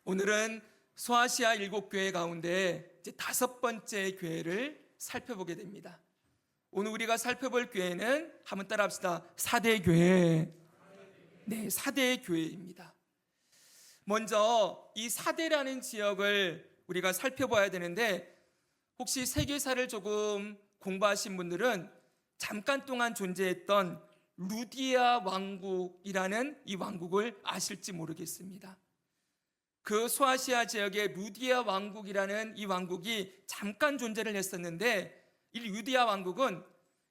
오늘은 소아시아 7교회 가운데 이제 5번째 교회를 살펴보게 됩니다. 오늘 우리가 살펴볼 교회는 한번 따라합시다. 사대교회. 네, 사대교회입니다. 먼저 이 사대라는 지역을 우리가 살펴봐야 되는데, 혹시 세계사를 조금 공부하신 분들은 잠깐 동안 존재했던 루디아 왕국이라는 이 왕국을 아실지 모르겠습니다. 그 소아시아 지역의 루디아 왕국이라는 이 왕국이 잠깐 존재를 했었는데, 이 루디아 왕국은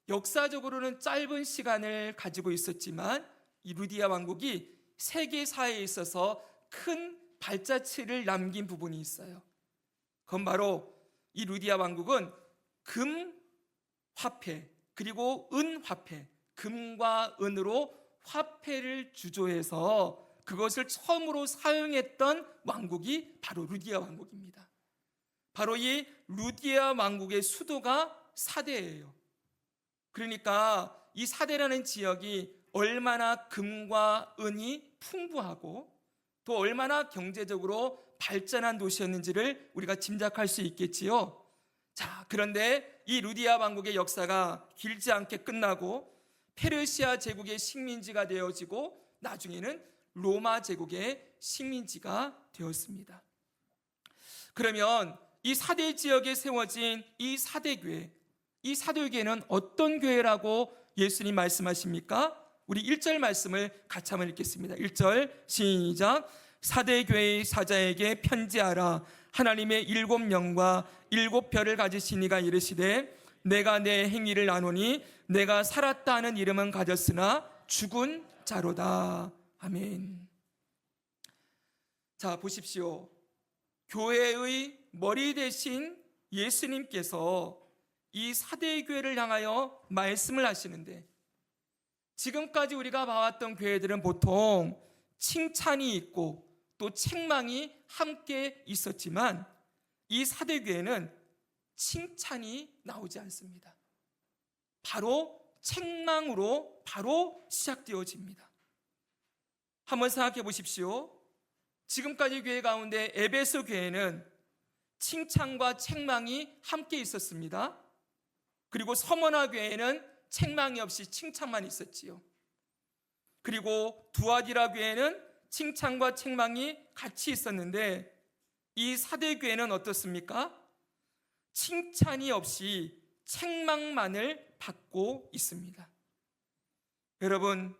역사적으로는 짧은 시간을 가지고 있었지만 이 루디아 왕국이 세계사에 있어서 큰 발자취를 남긴 부분이 있어요. 그건 바로 이 루디아 왕국은 금 화폐 그리고 은 화폐, 금과 은으로 화폐를 주조해서 그것을 처음으로 사용했던 왕국이 바로 루디아 왕국입니다. 바로 이 루디아 왕국의 수도가 사대예요. 그러니까 이 사대라는 지역이 얼마나 금과 은이 풍부하고 또 얼마나 경제적으로 발전한 도시였는지를 우리가 짐작할 수 있겠지요. 자, 그런데 이 루디아 왕국의 역사가 길지 않게 끝나고 페르시아 제국의 식민지가 되어지고 나중에는 로마 제국의 식민지가 되었습니다. 그러면 이 사대 지역에 세워진 이 사대교회, 이 사대교회는 어떤 교회라고 예수님 말씀하십니까? 우리 1절 말씀을 같이 한번 읽겠습니다. 1절 시작. 사대교회의 사자에게 편지하라. 하나님의 7영과 7별을 가지신 이가 이르시되 내가 내 행위를 아노니 내가 살았다 하는 이름은 가졌으나 죽은 자로다. 아멘. 자, 보십시오. 교회의 머리 대신 예수님께서 이 사대교회를 향하여 말씀을 하시는데, 지금까지 우리가 봐왔던 교회들은 보통 칭찬이 있고 또 책망이 함께 있었지만 이 사대교회는 칭찬이 나오지 않습니다. 바로 책망으로 바로 시작되어집니다. 한번 생각해 보십시오. 지금까지 교회 가운데 에베소 교회는 칭찬과 책망이 함께 있었습니다. 그리고 서머나 교회는 책망이 없이 칭찬만 있었지요. 그리고 두아디라 교회는 칭찬과 책망이 같이 있었는데 이 사대교회는 어떻습니까? 칭찬이 없이 책망만을 받고 있습니다. 여러분,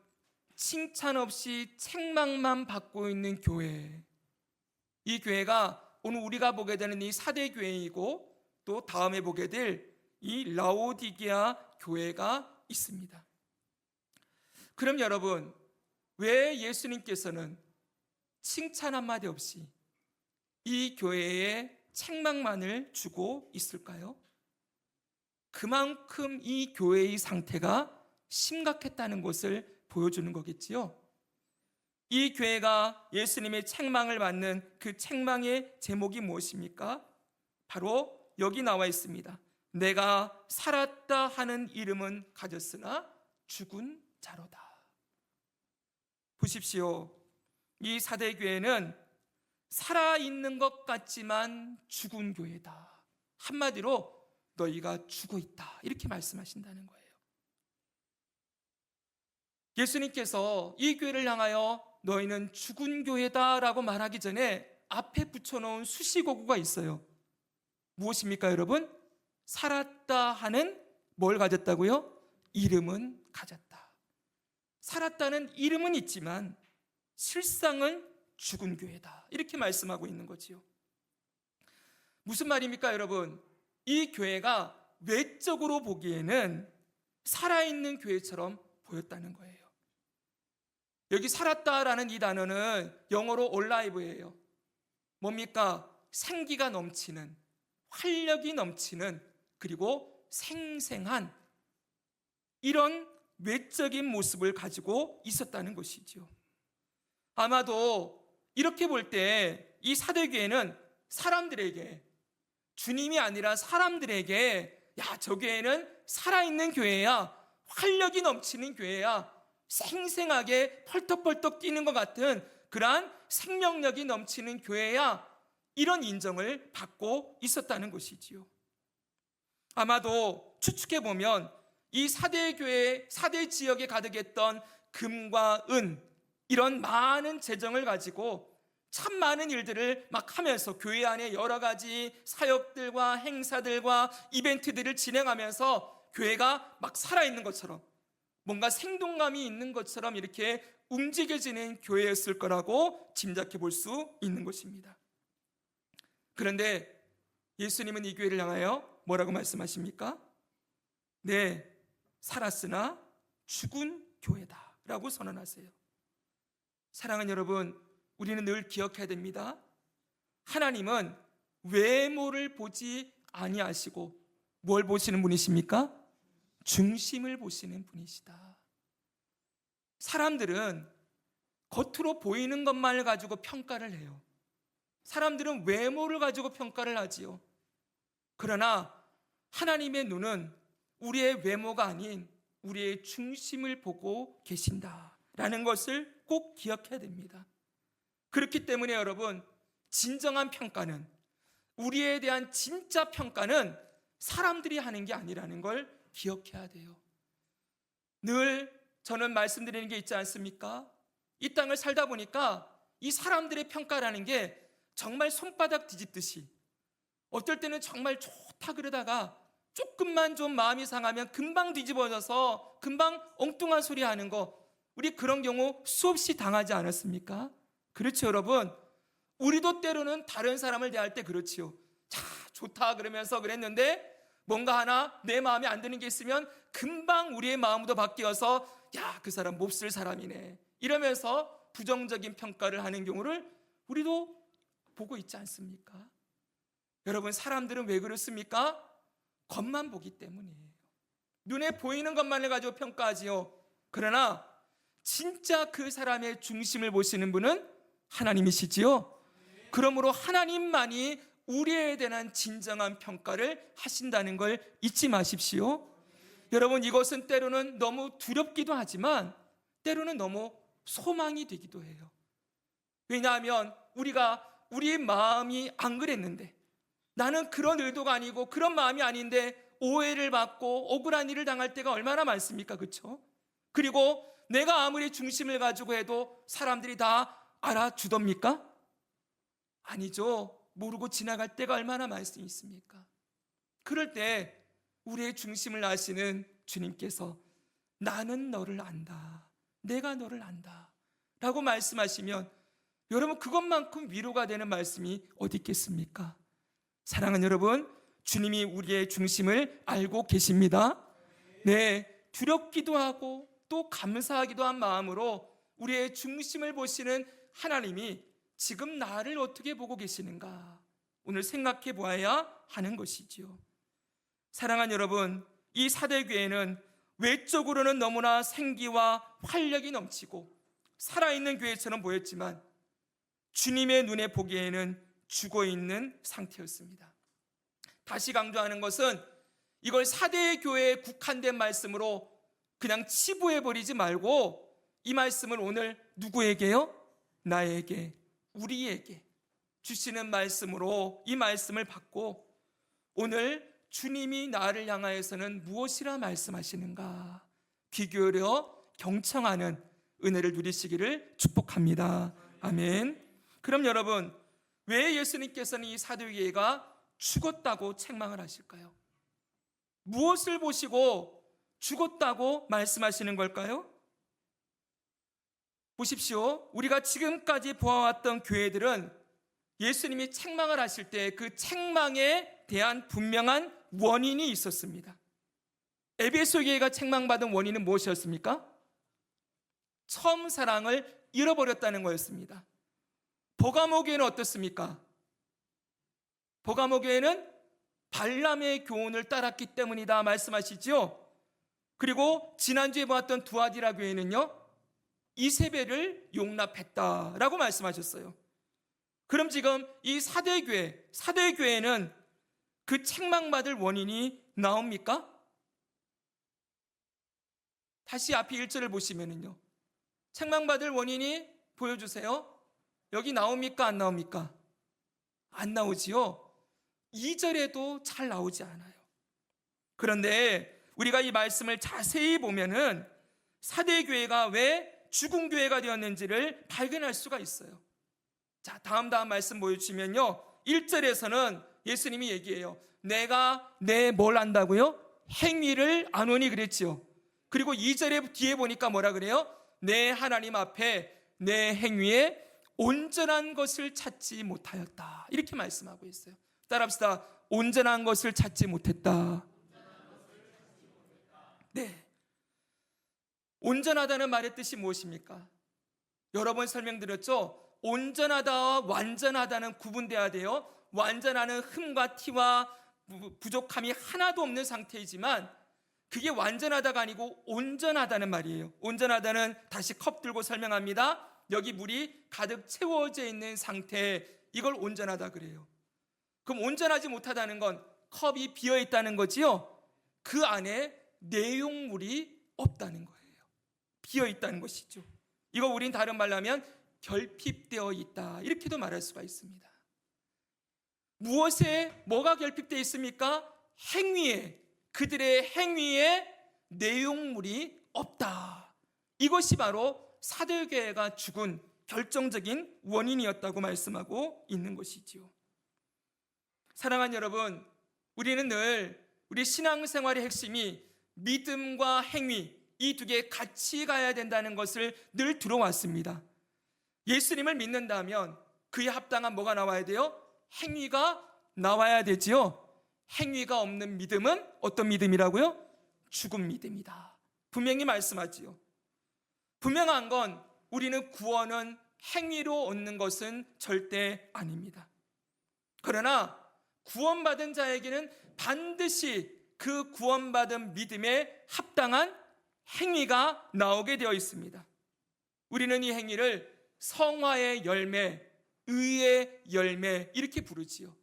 칭찬 없이 책망만 받고 있는 교회, 이 교회가 오늘 우리가 보게 되는 이 사대교회이고 또 다음에 보게 될 이 라오디게아 교회가 있습니다. 그럼 여러분, 왜 예수님께서는 칭찬 한마디 없이 이 교회에 책망만을 주고 있을까요? 그만큼 이 교회의 상태가 심각했다는 것을 보여주는 거겠지요. 이 교회가 예수님의 책망을 받는 그 책망의 제목이 무엇입니까? 바로 여기 나와 있습니다. 내가 살았다 하는 이름은 가졌으나 죽은 자로다. 보십시오. 이 사대교회는 살아있는 것 같지만 죽은 교회다. 한마디로 너희가 죽어 있다. 이렇게 말씀하신다는 거예요. 예수님께서 이 교회를 향하여 너희는 죽은 교회다 라고 말하기 전에 앞에 붙여놓은 수식어구가 있어요. 무엇입니까, 여러분? 살았다 하는 뭘 가졌다고요? 이름은 가졌다. 살았다는 이름은 있지만 실상은 죽은 교회다. 이렇게 말씀하고 있는 거지요. 무슨 말입니까, 여러분? 이 교회가 외적으로 보기에는 살아있는 교회처럼 보였다는 거예요. 여기 살았다라는 이 단어는 영어로 alive예요. 뭡니까? 생기가 넘치는, 활력이 넘치는, 그리고 생생한 이런 외적인 모습을 가지고 있었다는 것이죠. 아마도 이렇게 볼 때 이 사대교회는 사람들에게, 주님이 아니라 사람들에게, 야, 저 교회는 살아있는 교회야, 활력이 넘치는 교회야, 생생하게 펄떡펄떡 뛰는 것 같은 그러한 생명력이 넘치는 교회야 이런 인정을 받고 있었다는 것이지요. 아마도 추측해보면 이 사대 교회, 사대 지역에 가득했던 금과 은, 이런 많은 재정을 가지고 참 많은 일들을 막 하면서 교회 안에 여러 가지 사역들과 행사들과 이벤트들을 진행하면서 교회가 막 살아있는 것처럼, 뭔가 생동감이 있는 것처럼 이렇게 움직여지는 교회였을 거라고 짐작해 볼 수 있는 것입니다. 그런데 예수님은 이 교회를 향하여 뭐라고 말씀하십니까? 네, 살았으나 죽은 교회다 라고 선언하세요. 사랑하는 여러분, 우리는 늘 기억해야 됩니다. 하나님은 외모를 보지 아니하시고 뭘 보시는 분이십니까? 중심을 보시는 분이시다. 사람들은 겉으로 보이는 것만을 가지고 평가를 해요. 사람들은 외모를 가지고 평가를 하지요. 그러나 하나님의 눈은 우리의 외모가 아닌 우리의 중심을 보고 계신다라는 것을 꼭 기억해야 됩니다. 그렇기 때문에 여러분, 진정한 평가는, 우리에 대한 진짜 평가는 사람들이 하는 게 아니라는 걸 기억해야 돼요. 늘 저는 말씀드리는 게 있지 않습니까? 이 땅을 살다 보니까 이 사람들의 평가라는 게 정말 손바닥 뒤집듯이, 어떨 때는 정말 좋다 그러다가 조금만 좀 마음이 상하면 금방 뒤집어져서 금방 엉뚱한 소리 하는 거, 우리 그런 경우 수없이 당하지 않았습니까? 그렇죠, 여러분. 우리도 때로는 다른 사람을 대할 때 그렇지요. 자, 좋다 그러면서 그랬는데 뭔가 하나 내 마음에 안 드는 게 있으면 금방 우리의 마음도 바뀌어서 야, 그 사람 몹쓸 사람이네 이러면서 부정적인 평가를 하는 경우를 우리도 보고 있지 않습니까? 여러분, 사람들은 왜 그렇습니까? 겉만 보기 때문이에요. 눈에 보이는 것만을 가지고 평가하지요. 그러나 진짜 그 사람의 중심을 보시는 분은 하나님이시지요. 그러므로 하나님만이 우리에 대한 진정한 평가를 하신다는 걸 잊지 마십시오. 여러분, 이것은 때로는 너무 두렵기도 하지만 때로는 너무 소망이 되기도 해요. 왜냐하면 우리의 마음이 안 그랬는데, 나는 그런 의도가 아니고 그런 마음이 아닌데 오해를 받고 억울한 일을 당할 때가 얼마나 많습니까? 그렇죠? 그리고 내가 아무리 중심을 가지고 해도 사람들이 다 알아주렵니까? 아니죠. 모르고 지나갈 때가 얼마나 많이 있습니까? 그럴 때 우리의 중심을 아시는 주님께서 나는 너를 안다, 내가 너를 안다 라고 말씀하시면 여러분, 그것만큼 위로가 되는 말씀이 어디 있겠습니까? 사랑하는 여러분, 주님이 우리의 중심을 알고 계십니다. 네, 두렵기도 하고 또 감사하기도 한 마음으로 우리의 중심을 보시는 하나님이 지금 나를 어떻게 보고 계시는가 오늘 생각해 보아야 하는 것이지요. 사랑하는 여러분, 이 사대교회는 외적으로는 너무나 생기와 활력이 넘치고 살아있는 교회처럼 보였지만 주님의 눈에 보기에는 죽어있는 상태였습니다. 다시 강조하는 것은 이걸 사대교회에 국한된 말씀으로 그냥 치부해버리지 말고 이 말씀을 오늘 누구에게요? 나에게, 우리에게 주시는 말씀으로 이 말씀을 받고 오늘 주님이 나를 향하여서는 무엇이라 말씀하시는가 귀 기울여 경청하는 은혜를 누리시기를 축복합니다. 아멘. 그럼 여러분, 왜 예수님께서는 이 사도교회가 죽었다고 책망을 하실까요? 무엇을 보시고 죽었다고 말씀하시는 걸까요? 보십시오. 우리가 지금까지 보아왔던 교회들은 예수님이 책망을 하실 때 그 책망에 대한 분명한 원인이 있었습니다. 에베소 교회가 책망받은 원인은 무엇이었습니까? 처음 사랑을 잃어버렸다는 거였습니다. 버가모 교회는 어떻습니까? 버가모 교회는 발람의 교훈을 따랐기 때문이다 말씀하시죠. 그리고 지난주에 보았던 두아디라 교회는요, 이세벨을 용납했다라고 말씀하셨어요. 그럼 지금 이 사대교회는 그 책망받을 원인이 나옵니까? 다시 앞에 1절을 보시면은요, 책망받을 원인이 보여주세요. 여기 나옵니까? 안 나옵니까? 안 나오지요. 2절에도 잘 나오지 않아요. 그런데 우리가 이 말씀을 자세히 보면은 사대교회가 왜 죽은 교회가 되었는지를 발견할 수가 있어요. 자, 다음 말씀 보여주시면요, 1절에서는 예수님이 얘기해요. 내가 내 뭘 안다고요? 행위를 아노니 그랬지요. 그리고 2절에 뒤에 보니까 뭐라 그래요? 내 하나님 앞에 내 행위에 온전한 것을 찾지 못하였다, 이렇게 말씀하고 있어요. 따라합시다. 온전한 것을 찾지 못했다. 네, 온전하다는 말의 뜻이 무엇입니까? 여러 번 설명드렸죠. 온전하다와 완전하다는 구분돼야 돼요. 완전하는 흠과 티와 부족함이 하나도 없는 상태이지만 그게 완전하다가 아니고 온전하다는 말이에요. 온전하다는, 다시 컵 들고 설명합니다. 여기 물이 가득 채워져 있는 상태, 이걸 온전하다 그래요. 그럼 온전하지 못하다는 건 컵이 비어 있다는 거지요. 그 안에 내용물이 없다는 거예요. 비어 있다는 것이죠. 이거 우린 다른 말로 하면 결핍되어 있다, 이렇게도 말할 수가 있습니다. 무엇에 뭐가 결핍되어 있습니까? 행위에, 그들의 행위에 내용물이 없다. 이것이 바로 사대교회가 죽은 결정적인 원인이었다고 말씀하고 있는 것이지요. 사랑하는 여러분, 우리는 늘 우리 신앙생활의 핵심이 믿음과 행위, 이 두 개 같이 가야 된다는 것을 늘 들어왔습니다. 예수님을 믿는다면 그에 합당한 뭐가 나와야 돼요? 행위가 나와야 되지요. 행위가 없는 믿음은 어떤 믿음이라고요? 죽은 믿음이다, 분명히 말씀하지요. 분명한 건 우리는 구원은 행위로 얻는 것은 절대 아닙니다. 그러나 구원받은 자에게는 반드시 그 구원받은 믿음에 합당한 행위가 나오게 되어 있습니다. 우리는 이 행위를 성화의 열매, 의의 열매, 이렇게 부르지요.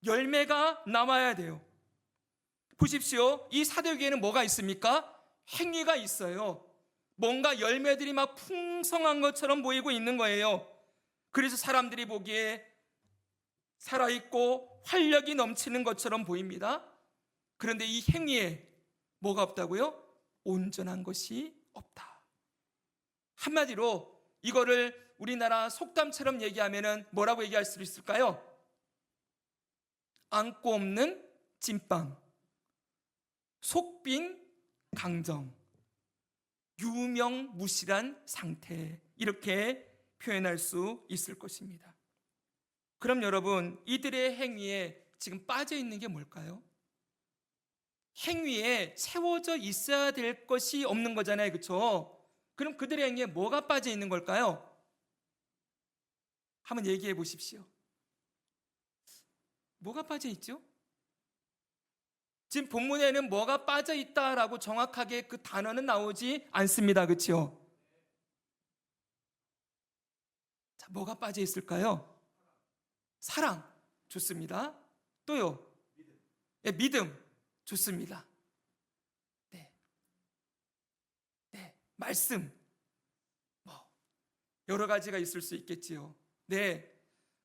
열매가 나와야 돼요. 보십시오. 이 사대교회는 뭐가 있습니까? 행위가 있어요. 뭔가 열매들이 막 풍성한 것처럼 보이고 있는 거예요. 그래서 사람들이 보기에 살아있고 활력이 넘치는 것처럼 보입니다. 그런데 이 행위에 뭐가 없다고요? 온전한 것이 없다. 한마디로 이거를 우리나라 속담처럼 얘기하면 뭐라고 얘기할 수 있을까요? 안고 없는 찐빵, 속빈 강정, 유명무실한 상태, 이렇게 표현할 수 있을 것입니다. 그럼 여러분, 이들의 행위에 지금 빠져 있는 게 뭘까요? 행위에 채워져 있어야 될 것이 없는 거잖아요, 그렇죠? 그럼 그들의 행위에 뭐가 빠져 있는 걸까요? 한번 얘기해 보십시오. 뭐가 빠져 있죠? 지금 본문에는 뭐가 빠져 있다라고 정확하게 그 단어는 나오지 않습니다, 그렇죠? 자, 뭐가 빠져 있을까요? 사랑, 좋습니다. 또요? 네, 믿음, 좋습니다. 네, 말씀, 여러 가지가 있을 수 있겠지요. 네,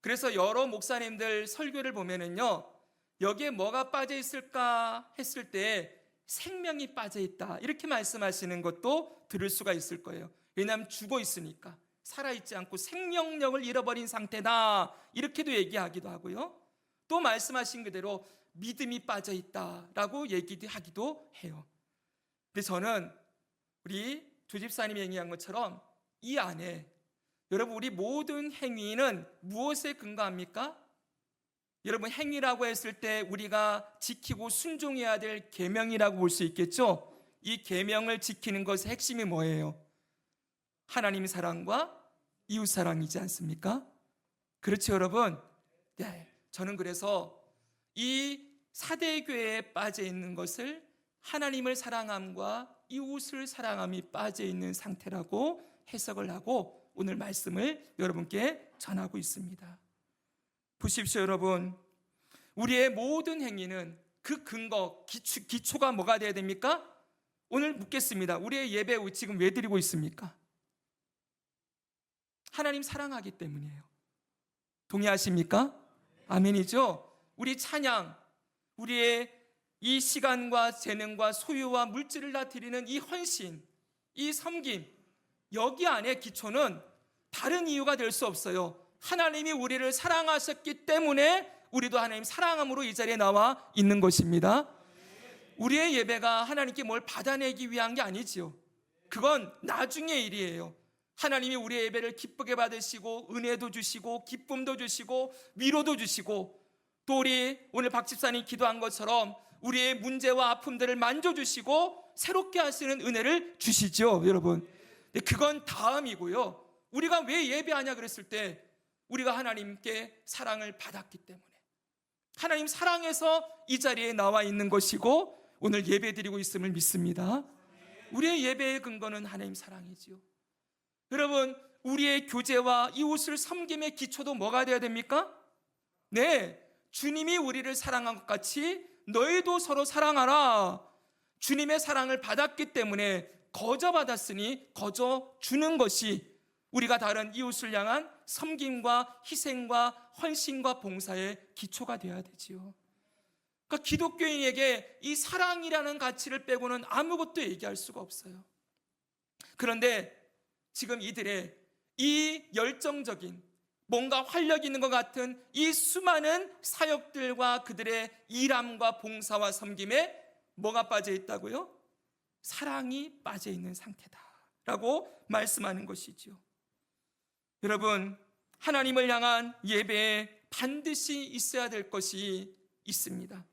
그래서 여러 목사님들 설교를 보면은요, 여기에 뭐가 빠져 있을까 했을 때 생명이 빠져 있다, 이렇게 말씀하시는 것도 들을 수가 있을 거예요. 왜냐하면 죽어 있으니까, 살아있지 않고 생명력을 잃어버린 상태다, 이렇게도 얘기하기도 하고요. 또 말씀하신 그대로 믿음이 빠져 있다라고 얘기하기도 해요. 근데 저는 우리 조집사님이 얘기한 것처럼 이 안에, 여러분, 우리 모든 행위는 무엇에 근거합니까? 여러분, 행위라고 했을 때 우리가 지키고 순종해야 될 계명이라고 볼 수 있겠죠? 이 계명을 지키는 것의 핵심이 뭐예요? 하나님 사랑과 이웃 사랑이지 않습니까? 그렇죠, 여러분? 네, 저는 그래서 이 사대교회에 빠져 있는 것을 하나님을 사랑함과 이웃을 사랑함이 빠져 있는 상태라고 해석을 하고 오늘 말씀을 여러분께 전하고 있습니다. 보십시오, 여러분. 우리의 모든 행위는 그 근거, 기초가 뭐가 되어야 됩니까? 오늘 묻겠습니다. 우리의 예배 지금 왜 드리고 있습니까? 하나님 사랑하기 때문이에요. 동의하십니까? 아멘이죠? 우리 찬양, 우리의 이 시간과 재능과 소유와 물질을 다 드리는 이 헌신, 이 섬김, 여기 안에 기초는 다른 이유가 될 수 없어요. 하나님이 우리를 사랑하셨기 때문에 우리도 하나님 사랑함으로 이 자리에 나와 있는 것입니다. 우리의 예배가 하나님께 뭘 받아내기 위한 게 아니지요. 그건 나중의 일이에요. 하나님이 우리의 예배를 기쁘게 받으시고 은혜도 주시고 기쁨도 주시고 위로도 주시고, 또 우리 오늘 박 집사님 기도한 것처럼 우리의 문제와 아픔들을 만져주시고 새롭게 하시는 은혜를 주시죠, 여러분. 근데 그건 다음이고요. 우리가 왜 예배하냐 그랬을 때 우리가 하나님께 사랑을 받았기 때문에, 하나님 사랑해서 이 자리에 나와 있는 것이고 오늘 예배 드리고 있음을 믿습니다. 우리의 예배의 근거는 하나님 사랑이지요. 여러분, 우리의 교제와 이웃을 섬김의 기초도 뭐가 되어야 됩니까? 네, 주님이 우리를 사랑한 것 같이 너희도 서로 사랑하라. 주님의 사랑을 받았기 때문에 거저 받았으니 거저 주는 것이 우리가 다른 이웃을 향한 섬김과 희생과 헌신과 봉사의 기초가 되어야 되지요. 그러니까 기독교인에게 이 사랑이라는 가치를 빼고는 아무것도 얘기할 수가 없어요. 그런데 지금 이들의 이 열정적인, 뭔가 활력 있는 것 같은 이 수많은 사역들과 그들의 일함과 봉사와 섬김에 뭐가 빠져 있다고요? 사랑이 빠져 있는 상태다라고 말씀하는 것이죠. 여러분, 하나님을 향한 예배에 반드시 있어야 될 것이 있습니다.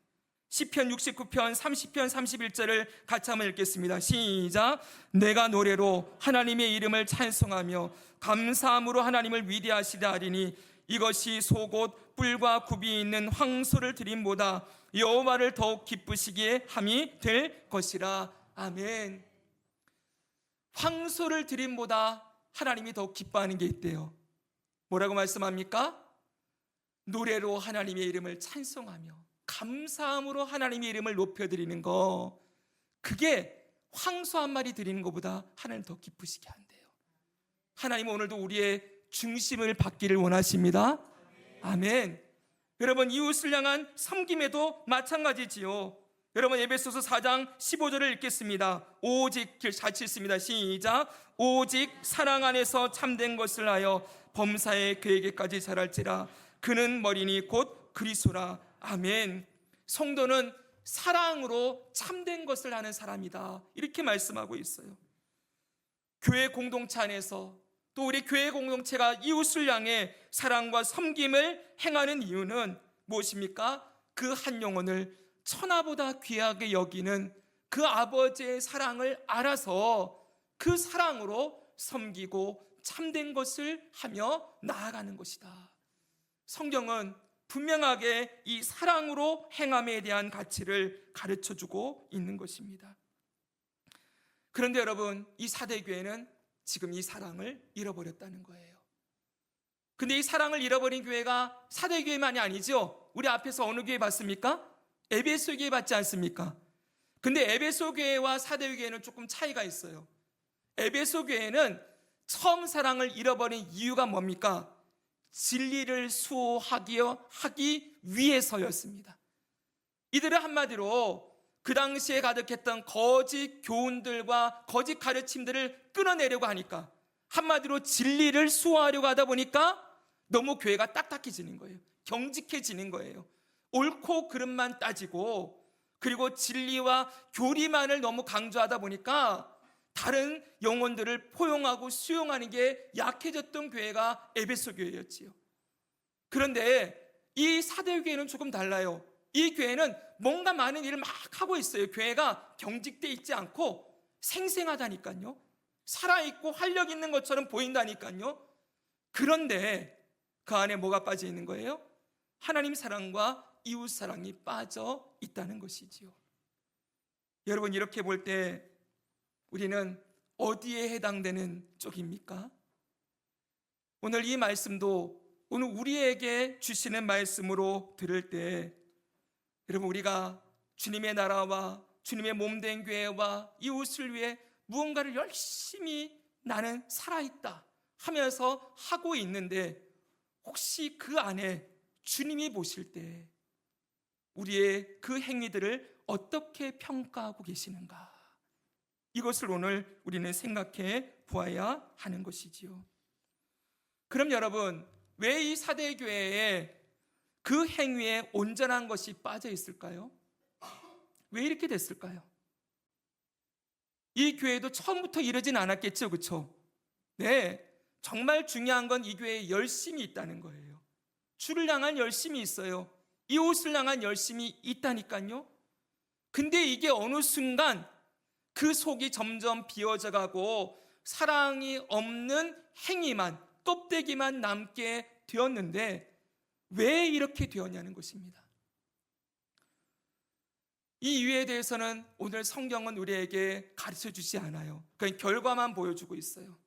시편 69편 30편 31절을 같이 한번 읽겠습니다. 시작. 내가 노래로 하나님의 이름을 찬송하며 감사함으로 하나님을 위대하시다 하리니 이것이 속옷 뿔과 굽이 있는 황소를 드림보다 여호와를 더욱 기쁘시기에 함이 될 것이라. 아멘. 황소를 드림보다 하나님이 더욱 기뻐하는 게 있대요. 뭐라고 말씀합니까? 노래로 하나님의 이름을 찬송하며 감사함으로 하나님의 이름을 높여드리는 거, 그게 황소 한 마리 드리는 것보다 하나님 더 기쁘시게 한대요. 하나님은 오늘도 우리의 중심을 받기를 원하십니다. 아멘. 여러분, 이웃을 향한 섬김에도 마찬가지지요. 여러분, 에베소서 4장 15절을 읽겠습니다. 오직, 같이 읽습니다. 시작. 오직 사랑 안에서 참된 것을 하여 범사에 그에게까지 자랄지라. 그는 머리니 곧 그리스도라. 아멘. 성도는 사랑으로 참된 것을 하는 사람이다, 이렇게 말씀하고 있어요. 교회 공동체 안에서 또 우리 교회 공동체가 이웃을 향해 사랑과 섬김을 행하는 이유는 무엇입니까? 그 한 영혼을 천하보다 귀하게 여기는 그 아버지의 사랑을 알아서 그 사랑으로 섬기고 참된 것을 하며 나아가는 것이다. 성경은 분명하게 이 사랑으로 행함에 대한 가치를 가르쳐주고 있는 것입니다. 그런데 여러분, 이 사대교회는 지금 이 사랑을 잃어버렸다는 거예요. 근데 이 사랑을 잃어버린 교회가 사대교회만이 아니죠. 우리 앞에서 어느 교회 봤습니까? 에베소 교회 봤지 않습니까? 근데 에베소 교회와 사대교회는 조금 차이가 있어요. 에베소 교회는 처음 사랑을 잃어버린 이유가 뭡니까? 진리를 수호하기 위해서였습니다. 이들은 한마디로 그 당시에 가득했던 거짓 교훈들과 거짓 가르침들을 끊어내려고 하니까, 한마디로 진리를 수호하려고 하다 보니까 너무 교회가 딱딱해지는 거예요. 경직해지는 거예요. 옳고 그름만 따지고, 그리고 진리와 교리만을 너무 강조하다 보니까 다른 영혼들을 포용하고 수용하는 게 약해졌던 교회가 에베소 교회였지요. 그런데 이 사대교회는 조금 달라요. 이 교회는 뭔가 많은 일을 막 하고 있어요. 교회가 경직돼 있지 않고 생생하다니까요. 살아있고 활력 있는 것처럼 보인다니까요. 그런데 그 안에 뭐가 빠져 있는 거예요? 하나님 사랑과 이웃 사랑이 빠져 있다는 것이지요. 여러분, 이렇게 볼 때 우리는 어디에 해당되는 쪽입니까? 오늘 이 말씀도 오늘 우리에게 주시는 말씀으로 들을 때, 여러분, 우리가 주님의 나라와 주님의 몸된 교회와 이웃을 위해 무언가를 열심히 나는 살아있다, 하면서 하고 있는데 혹시 그 안에 주님이 보실 때 우리의 그 행위들을 어떻게 평가하고 계시는가? 이것을 오늘 우리는 생각해 보아야 하는 것이지요. 그럼 여러분, 왜 이 사대교회에 그 행위에 온전한 것이 빠져 있을까요? 왜 이렇게 됐을까요? 이 교회도 처음부터 이러진 않았겠죠, 그렇죠? 네, 정말 중요한 건 이 교회에 열심이 있다는 거예요. 주를 향한 열심이 있어요. 이웃을 향한 열심이 있다니까요. 근데 이게 어느 순간 그 속이 점점 비어져 가고 사랑이 없는 행위만, 껍데기만 남게 되었는데 왜 이렇게 되었냐는 것입니다. 이 이유에 대해서는 오늘 성경은 우리에게 가르쳐 주지 않아요. 그냥 결과만 보여주고 있어요.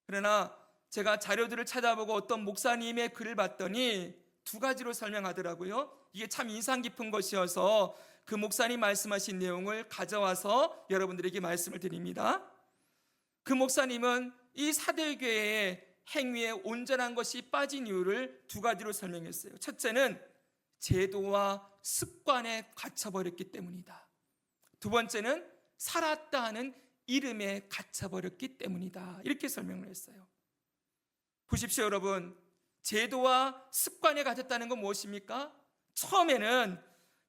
그러나 제가 자료들을 찾아보고 어떤 목사님의 글을 봤더니 두 가지로 설명하더라고요. 이게 참 인상 깊은 것이어서 그 목사님 말씀하신 내용을 가져와서 여러분들에게 말씀을 드립니다. 그 목사님은 이 사대교회의 행위에 온전한 것이 빠진 이유를 두 가지로 설명했어요. 첫째는 제도와 습관에 갇혀버렸기 때문이다. 두 번째는 살았다 하는 이름에 갇혀버렸기 때문이다. 이렇게 설명을 했어요. 보십시오, 여러분. 제도와 습관에 갇혔다는 건 무엇입니까? 처음에는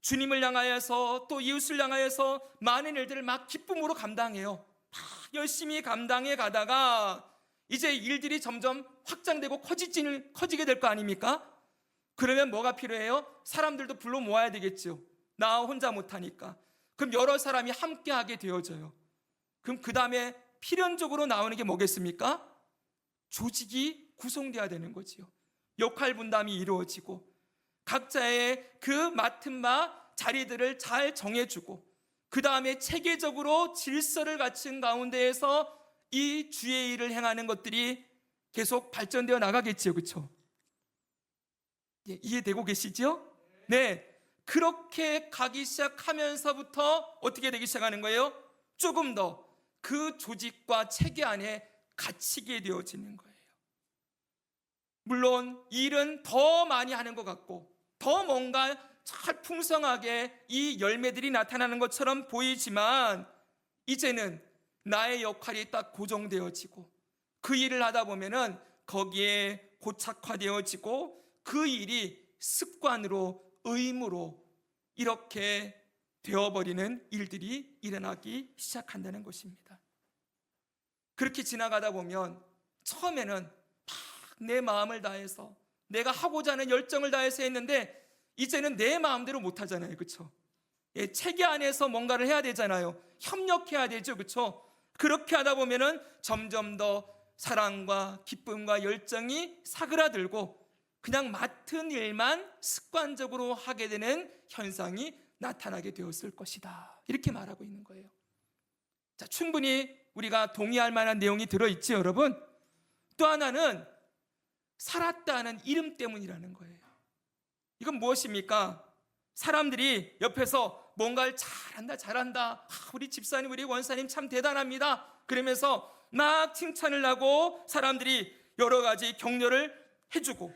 주님을 향하여서 또 이웃을 향하여서 많은 일들을 막 기쁨으로 감당해요. 막 열심히 감당해 가다가 이제 일들이 점점 확장되고 커지게 될 거 아닙니까? 그러면 뭐가 필요해요? 사람들도 불러 모아야 되겠죠. 나 혼자 못하니까. 그럼 여러 사람이 함께하게 되어져요. 그럼 그 다음에 필연적으로 나오는 게 뭐겠습니까? 조직이 구성돼야 되는 거지요. 역할 분담이 이루어지고 각자의 그 맡은 바 자리들을 잘 정해주고 그 다음에 체계적으로 질서를 갖춘 가운데에서 이 주의 일을 행하는 것들이 계속 발전되어 나가겠지요. 그렇죠? 예, 이해되고 계시죠? 네, 그렇게 가기 시작하면서부터 어떻게 되기 시작하는 거예요? 조금 더 그 조직과 체계 안에 갇히게 되어지는 거예요. 물론 일은 더 많이 하는 것 같고 더 뭔가 잘 풍성하게 이 열매들이 나타나는 것처럼 보이지만 이제는 나의 역할이 딱 고정되어지고 그 일을 하다 보면은 거기에 고착화되어지고 그 일이 습관으로 의무로 이렇게 되어버리는 일들이 일어나기 시작한다는 것입니다. 그렇게 지나가다 보면 처음에는 막 내 마음을 다해서 내가 하고자 하는 열정을 다해서 했는데 이제는 내 마음대로 못하잖아요. 그렇죠? 예, 체계 안에서 뭔가를 해야 되잖아요. 협력해야 되죠. 그렇죠? 그렇게 하다 보면은 점점 더 사랑과 기쁨과 열정이 사그라들고 그냥 맡은 일만 습관적으로 하게 되는 현상이 나타나게 되었을 것이다. 이렇게 말하고 있는 거예요. 자, 충분히 우리가 동의할 만한 내용이 들어있죠, 여러분? 또 하나는 살았다는 이름 때문이라는 거예요. 이건 무엇입니까? 사람들이 옆에서 뭔가를 잘한다. 우리 집사님, 우리 원사님 참 대단합니다. 그러면서 막 칭찬을 하고 사람들이 여러 가지 격려를 해주고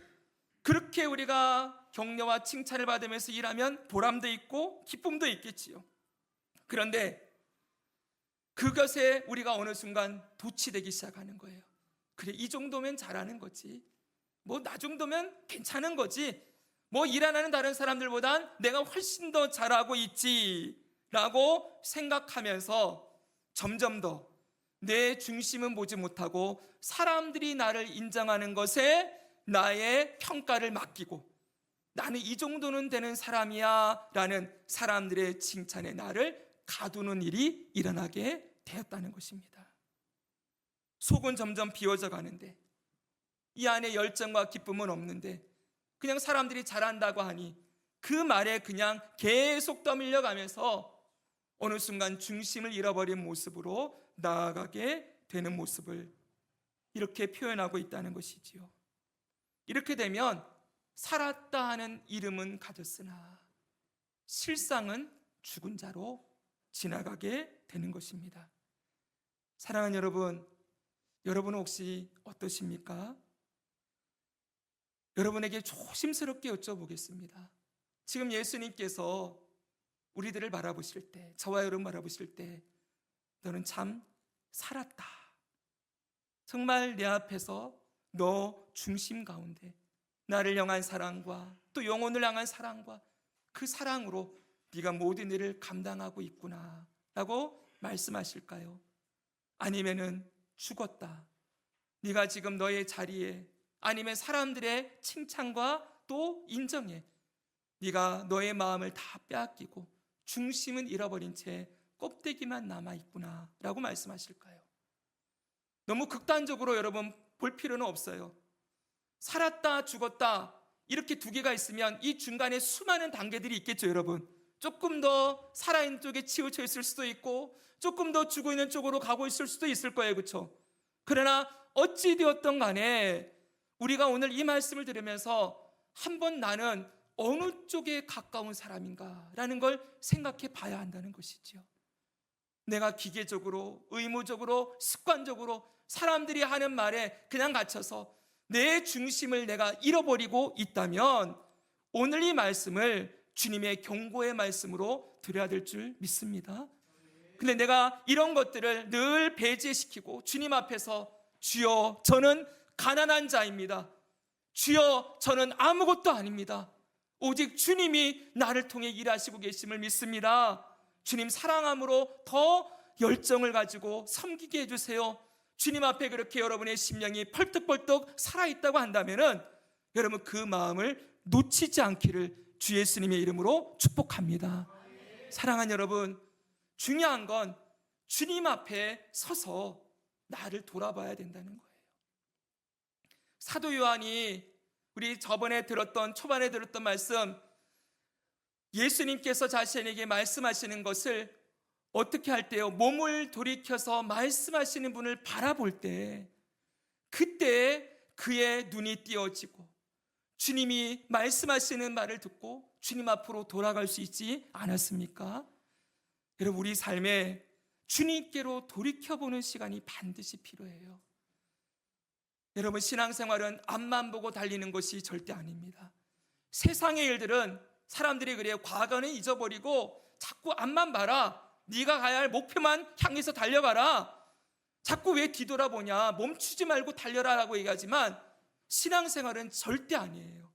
그렇게 우리가 격려와 칭찬을 받으면서 일하면 보람도 있고 기쁨도 있겠지요. 그런데 그것에 우리가 어느 순간 도취되기 시작하는 거예요. 그래, 이 정도면 잘하는 거지. 뭐 나 정도면 괜찮은 거지. 뭐 일 안 하는 다른 사람들보단 내가 훨씬 더 잘하고 있지라고 생각하면서 점점 더 내 중심은 보지 못하고 사람들이 나를 인정하는 것에 나의 평가를 맡기고 나는 이 정도는 되는 사람이야 라는 사람들의 칭찬에 나를 가두는 일이 일어나게 되었다는 것입니다. 속은 점점 비워져 가는데 이 안에 열정과 기쁨은 없는데 그냥 사람들이 잘한다고 하니 그 말에 그냥 계속 떠밀려 가면서 어느 순간 중심을 잃어버린 모습으로 나아가게 되는 모습을 이렇게 표현하고 있다는 것이지요. 이렇게 되면 살았다 하는 이름은 가졌으나 실상은 죽은 자로 지나가게 되는 것입니다. 사랑하는 여러분, 여러분은 혹시 어떠십니까? 여러분에게 조심스럽게 여쭤보겠습니다. 지금 예수님께서 우리들을 바라보실 때, 저와 여러분 바라보실 때, 너는 참 살았다. 정말 내 앞에서 너 중심 가운데 나를 향한 사랑과 또 영혼을 향한 사랑과 그 사랑으로 네가 모든 일을 감당하고 있구나 라고 말씀하실까요? 아니면은 죽었다, 네가 지금 너의 자리에, 아니면 사람들의 칭찬과 또 인정에 네가 너의 마음을 다 빼앗기고 중심은 잃어버린 채 껍데기만 남아있구나 라고 말씀하실까요? 너무 극단적으로 여러분 볼 필요는 없어요. 살았다 죽었다 이렇게 두 개가 있으면 이 중간에 수많은 단계들이 있겠죠. 여러분, 조금 더 살아있는 쪽에 치우쳐 있을 수도 있고 조금 더 죽어 있는 쪽으로 가고 있을 수도 있을 거예요. 그렇죠? 그러나 어찌 되었던 간에 우리가 오늘 이 말씀을 들으면서 한번 나는 어느 쪽에 가까운 사람인가 라는 걸 생각해 봐야 한다는 것이죠. 내가 기계적으로, 의무적으로, 습관적으로 사람들이 하는 말에 그냥 갇혀서 내 중심을 내가 잃어버리고 있다면 오늘 이 말씀을 주님의 경고의 말씀으로 드려야 될 줄 믿습니다. 근데 내가 이런 것들을 늘 배제시키고 주님 앞에서 주여 저는 가난한 자입니다, 주여 저는 아무것도 아닙니다, 오직 주님이 나를 통해 일하시고 계심을 믿습니다, 주님 사랑함으로 더 열정을 가지고 섬기게 해주세요, 주님 앞에 그렇게 여러분의 심령이 펄떡펄떡 살아있다고 한다면 여러분 그 마음을 놓치지 않기를 주 예수님의 이름으로 축복합니다. 사랑하는 여러분, 중요한 건 주님 앞에 서서 나를 돌아봐야 된다는 거예요. 사도 요한이 우리 저번에 들었던, 초반에 들었던 말씀, 예수님께서 자신에게 말씀하시는 것을 어떻게 할 때요? 몸을 돌이켜서 말씀하시는 분을 바라볼 때, 그때 그의 눈이 띄어지고 주님이 말씀하시는 말을 듣고 주님 앞으로 돌아갈 수 있지 않았습니까? 여러분, 우리 삶에 주님께로 돌이켜보는 시간이 반드시 필요해요. 여러분, 신앙생활은 앞만 보고 달리는 것이 절대 아닙니다. 세상의 일들은 사람들이 그래요. 과거는 잊어버리고 자꾸 앞만 봐라, 네가 가야 할 목표만 향해서 달려가라, 자꾸 왜 뒤돌아보냐, 멈추지 말고 달려라라고 얘기하지만 신앙생활은 절대 아니에요.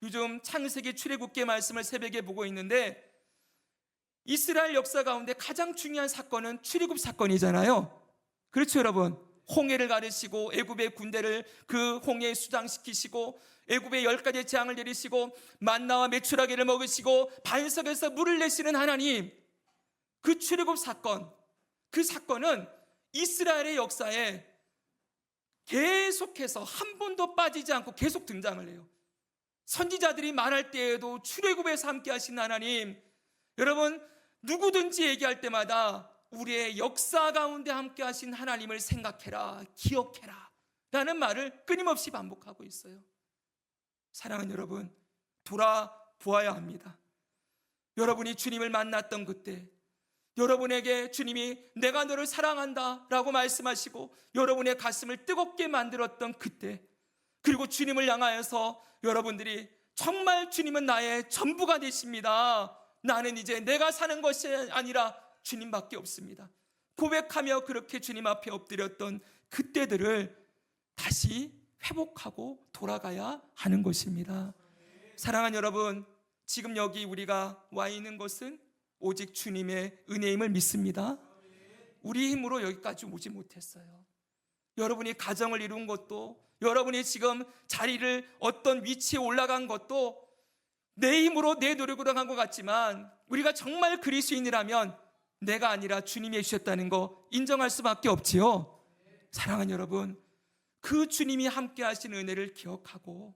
요즘 창세기 출애굽기 말씀을 새벽에 보고 있는데 이스라엘 역사 가운데 가장 중요한 사건은 출애굽 사건이잖아요. 그렇죠 여러분? 홍해를 가르시고 애굽의 군대를 그 홍해에 수장시키시고 애굽의 10가지 재앙을 내리시고 만나와 메추라기를 먹으시고 반석에서 물을 내시는 하나님, 그 출애굽 사건, 그 사건은 이스라엘의 역사에 계속해서 한 번도 빠지지 않고 계속 등장을 해요. 선지자들이 말할 때에도 출애굽에서 함께 하신 하나님, 여러분 누구든지 얘기할 때마다 우리의 역사 가운데 함께 하신 하나님을 생각해라, 기억해라 라는 말을 끊임없이 반복하고 있어요. 사랑하는 여러분, 돌아보아야 합니다. 여러분이 주님을 만났던 그때, 여러분에게 주님이 내가 너를 사랑한다 라고 말씀하시고 여러분의 가슴을 뜨겁게 만들었던 그때, 그리고 주님을 향하여서 여러분들이 정말 주님은 나의 전부가 되십니다, 나는 이제 내가 사는 것이 아니라 주님밖에 없습니다 고백하며 그렇게 주님 앞에 엎드렸던 그때들을 다시 회복하고 돌아가야 하는 것입니다. 사랑하는 여러분, 지금 여기 우리가 와 있는 것은 오직 주님의 은혜임을 믿습니다. 우리 힘으로 여기까지 오지 못했어요. 여러분이 가정을 이룬 것도, 여러분이 지금 자리를 어떤 위치에 올라간 것도 내 힘으로 내 노력으로 한 것 같지만 우리가 정말 그리스도인이라면 내가 아니라 주님이 해주셨다는 거 인정할 수밖에 없지요. 사랑하는 여러분, 그 주님이 함께 하신 은혜를 기억하고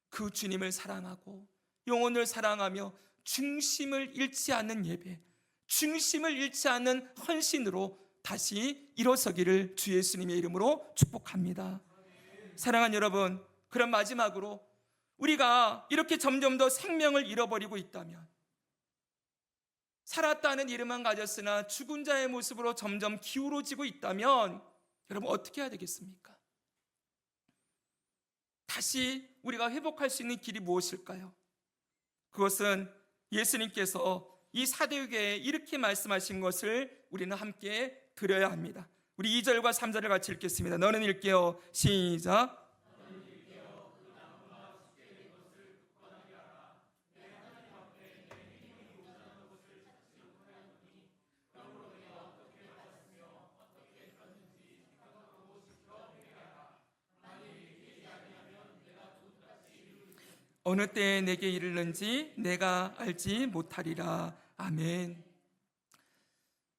그 주님을 사랑하고 영혼을 사랑하며 중심을 잃지 않는 예배, 중심을 잃지 않는 헌신으로 다시 일어서기를 주 예수님의 이름으로 축복합니다. 사랑하는 여러분, 그럼 마지막으로 우리가 이렇게 점점 더 생명을 잃어버리고 있다면, 살았다는 이름만 가졌으나 죽은 자의 모습으로 점점 기울어지고 있다면 여러분 어떻게 해야 되겠습니까? 다시 우리가 회복할 수 있는 길이 무엇일까요? 그것은 예수님께서 이 사대교회에 이렇게 말씀하신 것을 우리는 함께 들어야 합니다. 우리 2절과 3절을 같이 읽겠습니다. 너는 읽게요. 시작. 어느 때에 내게 이르는지 내가 알지 못하리라. 아멘.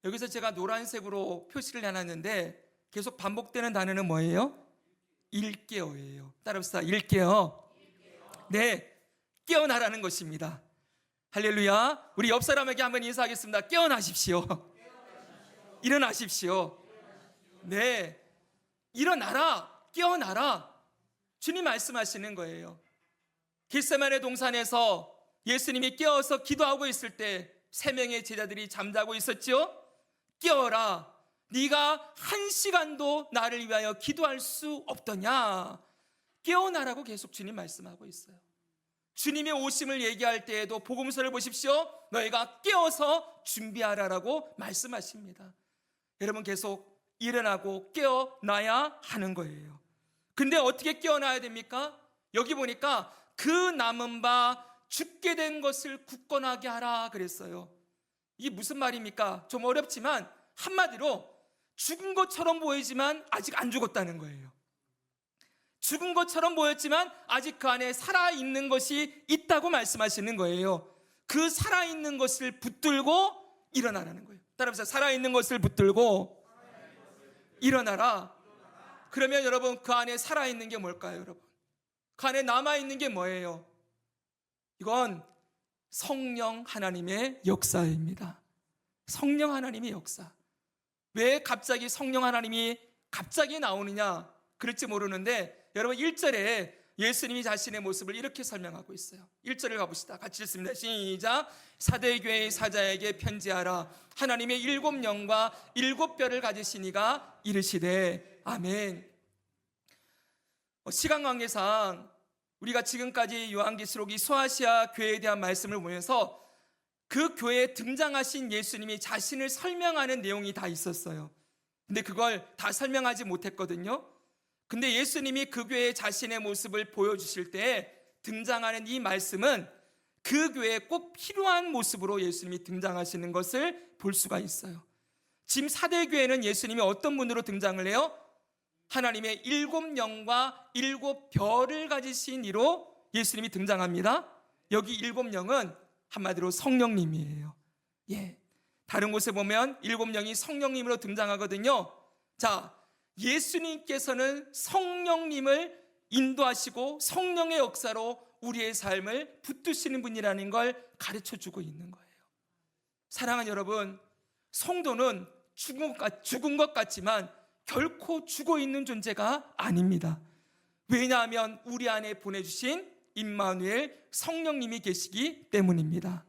여기서 제가 노란색으로 표시를 해놨는데 계속 반복되는 단어는 뭐예요? 일깨어예요. 따라합시다. 일깨어. 네, 깨어나라는 것입니다. 할렐루야. 우리 옆 사람에게 한번 인사하겠습니다. 깨어나십시오. 일어나십시오. 네, 일어나라. 깨어나라. 주님 말씀하시는 거예요. 겟세마네 동산에서 예수님이 깨어서 기도하고 있을 때 3명의 제자들이 잠자고 있었죠. 깨어라. 네가 1시간도 나를 위하여 기도할 수 없더냐. 깨어나라고 계속 주님 말씀하고 있어요. 주님의 오심을 얘기할 때에도 복음서를 보십시오. 너희가 깨어서 준비하라라고 말씀하십니다. 여러분 계속 일어나고 깨어나야 하는 거예요. 근데 어떻게 깨어나야 됩니까? 여기 보니까 그 남은 바 죽게 된 것을 굳건하게 하라 그랬어요. 이게 무슨 말입니까? 좀 어렵지만 한마디로 죽은 것처럼 보이지만 아직 안 죽었다는 거예요. 죽은 것처럼 보였지만 아직 그 안에 살아있는 것이 있다고 말씀하시는 거예요. 그 살아있는 것을 붙들고 일어나라는 거예요. 따라합시다. 살아있는 것을 붙들고 일어나라. 그러면 여러분 그 안에 살아있는 게 뭘까요, 여러분? 그 안에 남아있는 게 뭐예요? 이건 성령 하나님의 역사입니다. 성령 하나님의 역사. 왜 갑자기 성령 하나님이 갑자기 나오느냐? 그럴지 모르는데 여러분 1절에 예수님이 자신의 모습을 이렇게 설명하고 있어요. 1절을 가봅시다. 같이 읽습니다. 시작. 사대교회의 사자에게 편지하라. 하나님의 7영과 7뼈를 가지신 이가 이르시되. 아멘. 시간 관계상 우리가 지금까지 요한계시록 이 소아시아 교회에 대한 말씀을 보면서 그 교회에 등장하신 예수님이 자신을 설명하는 내용이 다 있었어요. 근데 그걸 다 설명하지 못했거든요. 근데 예수님이 그 교회에 자신의 모습을 보여주실 때 등장하는 이 말씀은 그 교회에 꼭 필요한 모습으로 예수님이 등장하시는 것을 볼 수가 있어요. 지금 사대교회는 예수님이 어떤 분으로 등장을 해요? 하나님의 7영과 7별을 가지신 이로 예수님이 등장합니다. 여기 7영은 한마디로 성령님이에요. 예. 다른 곳에 보면 7영이 성령님으로 등장하거든요. 자, 예수님께서는 성령님을 인도하시고 성령의 역사로 우리의 삶을 붙드시는 분이라는 걸 가르쳐 주고 있는 거예요. 사랑하는 여러분, 성도는 죽은 것 같지만 결코 죽어 있는 존재가 아닙니다. 왜냐하면 우리 안에 보내주신 임마누엘 성령님이 계시기 때문입니다.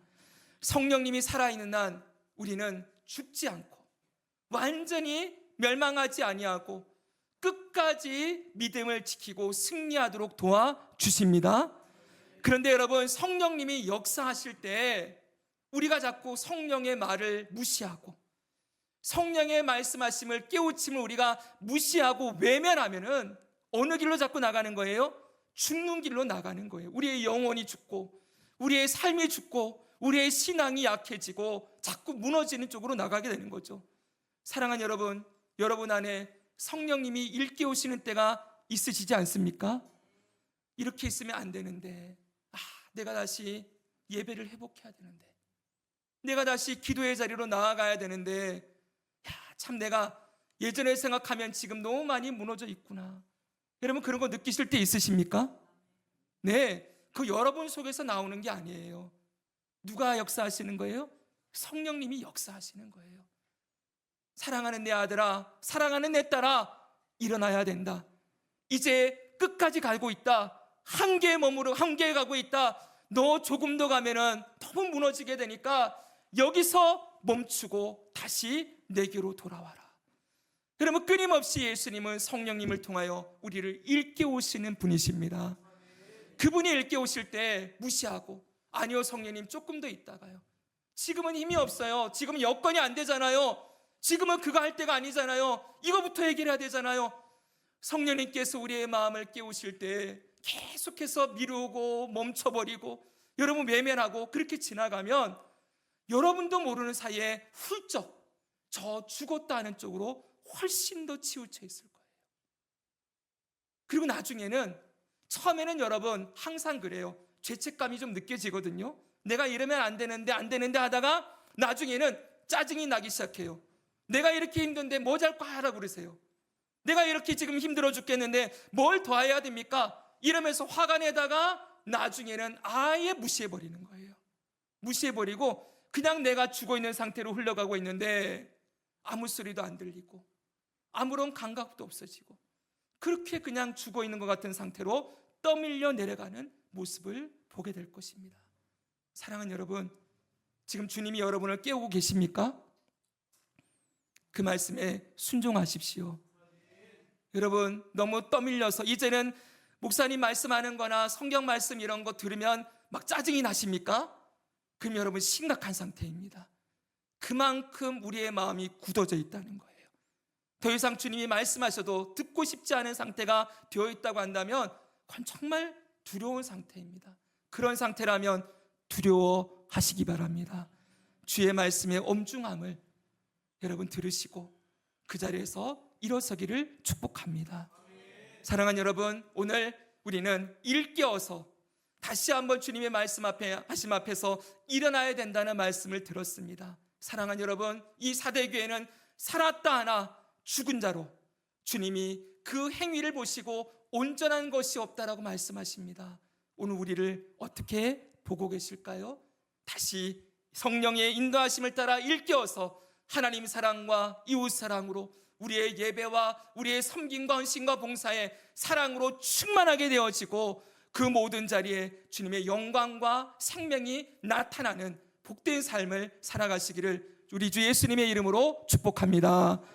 성령님이 살아있는 한 우리는 죽지 않고 완전히 멸망하지 아니하고 끝까지 믿음을 지키고 승리하도록 도와주십니다. 그런데 여러분, 성령님이 역사하실 때 우리가 자꾸 성령의 말을 무시하고 성령의 말씀하심을 깨우침을 우리가 무시하고 외면하면은 어느 길로 자꾸 나가는 거예요? 죽는 길로 나가는 거예요. 우리의 영혼이 죽고 우리의 삶이 죽고 우리의 신앙이 약해지고 자꾸 무너지는 쪽으로 나가게 되는 거죠. 사랑하는 여러분, 여러분 안에 성령님이 일깨우시는 때가 있으시지 않습니까? 이렇게 있으면 안 되는데, 내가 다시 예배를 회복해야 되는데, 내가 다시 기도의 자리로 나아가야 되는데, 참 내가 예전에 생각하면 지금 너무 많이 무너져 있구나. 여러분 그런 거 느끼실 때 있으십니까? 네, 그 여러분 속에서 나오는 게 아니에요. 누가 역사하시는 거예요? 성령님이 역사하시는 거예요. 사랑하는 내 아들아, 사랑하는 내 딸아, 일어나야 된다. 이제 끝까지 가고 있다. 한계에 가고 있다. 너 조금 더 가면은 너무 무너지게 되니까 여기서 멈추고 다시 내게로 돌아와라. 그러면 끊임없이 예수님은 성령님을 통하여 우리를 일깨우시는 분이십니다. 그분이 일깨우실 때 무시하고, 아니요 성령님 조금 더 있다가요, 지금은 힘이 없어요, 지금은 여건이 안 되잖아요, 지금은 그거 할 때가 아니잖아요, 이거부터 해결해야 되잖아요. 성령님께서 우리의 마음을 깨우실 때 계속해서 미루고 멈춰버리고 여러분 외면하고 그렇게 지나가면 여러분도 모르는 사이에 훌쩍 저 죽었다 하는 쪽으로 훨씬 더 치우쳐 있을 거예요. 그리고 나중에는, 처음에는 여러분 항상 그래요. 죄책감이 좀 느껴지거든요. 내가 이러면 안 되는데 하다가 나중에는 짜증이 나기 시작해요. 내가 이렇게 힘든데 뭐 잘 거 하라고 그러세요. 내가 이렇게 지금 힘들어 죽겠는데 뭘 더 해야 됩니까? 이러면서 화가 내다가 나중에는 아예 무시해버리는 거예요. 무시해버리고 그냥 내가 죽어있는 상태로 흘러가고 있는데 아무 소리도 안 들리고 아무런 감각도 없어지고 그렇게 그냥 죽어있는 것 같은 상태로 떠밀려 내려가는 모습을 보게 될 것입니다. 사랑하는 여러분, 지금 주님이 여러분을 깨우고 계십니까? 그 말씀에 순종하십시오. 여러분 너무 떠밀려서 이제는 목사님 말씀하는 거나 성경 말씀 이런 거 들으면 막 짜증이 나십니까? 그럼 여러분 심각한 상태입니다. 그만큼 우리의 마음이 굳어져 있다는 거예요. 더 이상 주님이 말씀하셔도 듣고 싶지 않은 상태가 되어 있다고 한다면 그건 정말 두려운 상태입니다. 그런 상태라면 두려워하시기 바랍니다. 주의 말씀의 엄중함을 여러분 들으시고 그 자리에서 일어서기를 축복합니다. 사랑하는 여러분, 오늘 우리는 일깨어서 다시 한번 주님의 말씀 앞에, 하심 앞에서 일어나야 된다는 말씀을 들었습니다. 사랑하는 여러분, 이 사대교회는 살았다 하나 죽은 자로 주님이 그 행위를 보시고 온전한 것이 없다라고 말씀하십니다. 오늘 우리를 어떻게 보고 계실까요? 다시 성령의 인도하심을 따라 일깨어서 하나님 사랑과 이웃 사랑으로 우리의 예배와 우리의 섬김과 헌신과 봉사에 사랑으로 충만하게 되어지고 그 모든 자리에 주님의 영광과 생명이 나타나는 복된 삶을 살아가시기를 우리 주 예수님의 이름으로 축복합니다.